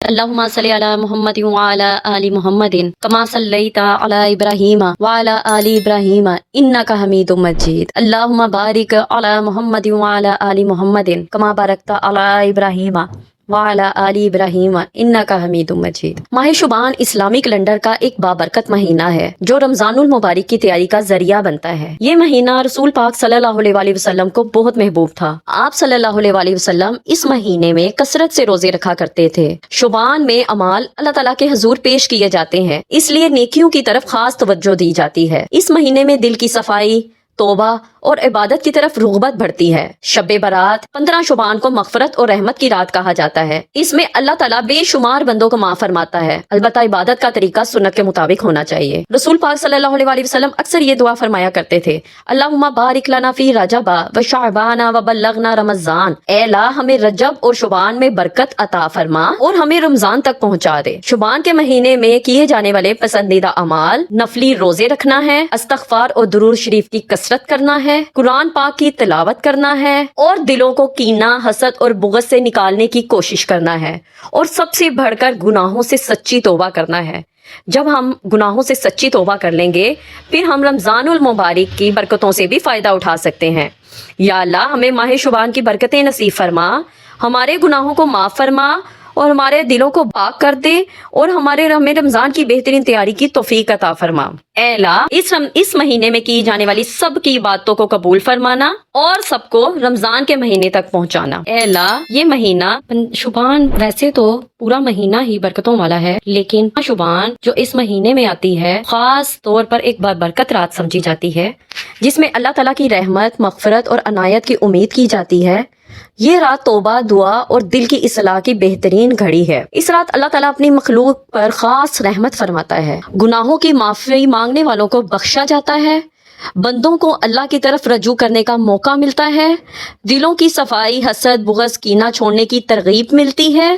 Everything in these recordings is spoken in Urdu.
اللهم صل على محمد وعلى آل محمد كما صليت على إبراهيم وعلى آل إبراهيم إنك حميد مجيد. اللهم بارك على محمد وعلى آل محمد كما باركت على إبراهيم وعلى آل ابراہیم انک حمید مجید. ماہ شعبان اسلامی کیلنڈر کا ایک بابرکت مہینہ ہے جو رمضان المبارک کی تیاری کا ذریعہ بنتا ہے. یہ مہینہ رسول پاک صلی اللہ علیہ وآلہ وسلم کو بہت محبوب تھا. آپ صلی اللہ علیہ وآلہ وسلم اس مہینے میں کثرت سے روزے رکھا کرتے تھے. شعبان میں اعمال اللہ تعالیٰ کے حضور پیش کیے جاتے ہیں، اس لیے نیکیوں کی طرف خاص توجہ دی جاتی ہے. اس مہینے میں دل کی صفائی، توبہ اور عبادت کی طرف رغبت بڑھتی ہے. شب برات 15 شعبان کو مغفرت اور رحمت کی رات کہا جاتا ہے. اس میں اللہ تعالیٰ بے شمار بندوں کو معاف فرماتا ہے. البتہ عبادت کا طریقہ سنت کے مطابق ہونا چاہیے. رسول پاک صلی اللہ علیہ وآلہ وسلم اکثر یہ دعا فرمایا کرتے تھے، اللہم بارک لنا فی رجب و شعبان و بلغنا رمضان. اے اللہ ہمیں رجب اور شعبان میں برکت عطا فرما اور ہمیں رمضان تک پہنچا دے. شعبان کے مہینے میں کیے جانے والے پسندیدہ اعمال نفلی روزے رکھنا ہے، استغفار اور درود شریف کی کثرت کرنا ہے، قرآن پاک کی تلاوت کرنا ہے اور دلوں کو کینہ، حسد اور بغض سے نکالنے کی کوشش کرنا ہے، اور سب سے بڑھ کر گناہوں سے سچی توبہ کرنا ہے. جب ہم گناہوں سے سچی توبہ کر لیں گے پھر ہم رمضان المبارک کی برکتوں سے بھی فائدہ اٹھا سکتے ہیں. یا اللہ ہمیں ماہ شعبان کی برکتیں نصیب فرما، ہمارے گناہوں کو معاف فرما اور ہمارے دلوں کو پاک کر دے اور ہمیں رمضان کی بہترین تیاری کی توفیق عطا فرما. اے اللہ اس مہینے میں کی جانے والی سب کی باتوں کو قبول فرمانا اور سب کو رمضان کے مہینے تک پہنچانا. اے اللہ یہ مہینہ شعبان ویسے تو پورا مہینہ ہی برکتوں والا ہے، لیکن شعبان جو اس مہینے میں آتی ہے خاص طور پر ایک برکت رات سمجھی جاتی ہے، جس میں اللہ تعالیٰ کی رحمت، مغفرت اور عنایت کی امید کی جاتی ہے. یہ رات توبہ، دعا اور دل کی اصلاح کی بہترین گھڑی ہے. اس رات اللہ تعالیٰ اپنی مخلوق پر خاص رحمت فرماتا ہے. گناہوں کی معافی مانگنے والوں کو بخشا جاتا ہے، بندوں کو اللہ کی طرف رجوع کرنے کا موقع ملتا ہے، دلوں کی صفائی، حسد، بغض، کینہ چھوڑنے کی ترغیب ملتی ہے،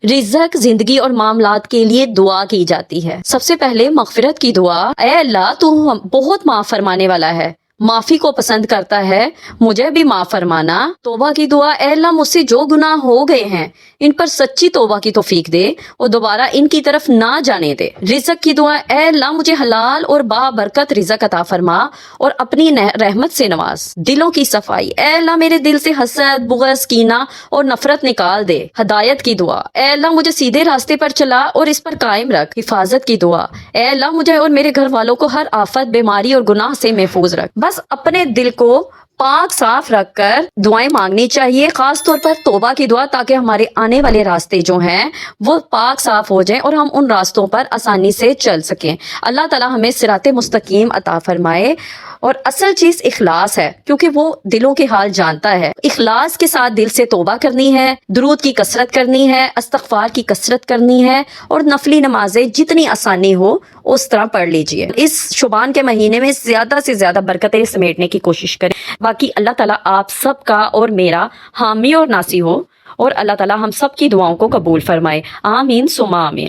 رزق، زندگی اور معاملات کے لیے دعا کی جاتی ہے. سب سے پہلے مغفرت کی دعا. اے اللہ تو بہت معاف فرمانے والا ہے، معافی کو پسند کرتا ہے، مجھے بھی معاف فرمانا. توبہ کی دعا. اے اللہ مجھ سے جو گناہ ہو گئے ہیں ان پر سچی توبہ کی توفیق دے اور دوبارہ ان کی طرف نہ جانے دے. رزق کی دعا. اے اللہ مجھے حلال اور بابرکت رزق عطا فرما اور اپنی رحمت سے نواز. دلوں کی صفائی. اے اللہ میرے دل سے حسد، بغض، کینہ اور نفرت نکال دے. ہدایت کی دعا. اے اللہ مجھے سیدھے راستے پر چلا اور اس پر قائم رکھ. حفاظت کی دعا. اے اللہ مجھے اور میرے گھر والوں کو ہر آفت، بیماری اور گناہ سے محفوظ رکھ. بس اپنے دل کو پاک صاف رکھ کر دعائیں مانگنی چاہیے، خاص طور پر توبہ کی دعا، تاکہ ہمارے آنے والے راستے جو ہیں وہ پاک صاف ہو جائیں اور ہم ان راستوں پر آسانی سے چل سکیں. اللہ تعالیٰ ہمیں صراط مستقیم عطا فرمائے. اور اصل چیز اخلاص ہے، کیونکہ وہ دلوں کے حال جانتا ہے. اخلاص کے ساتھ دل سے توبہ کرنی ہے، درود کی کثرت کرنی ہے، استغفار کی کثرت کرنی ہے اور نفلی نمازیں جتنی آسانی ہو اس طرح پڑھ لیجئے. اس شعبان کے مہینے میں زیادہ سے زیادہ برکتیں سمیٹنے کی کوشش کریں. باقی اللہ تعالیٰ آپ سب کا اور میرا حامی اور ناصر ہو، اور اللہ تعالیٰ ہم سب کی دعاؤں کو قبول فرمائے. آمین ثم آمین.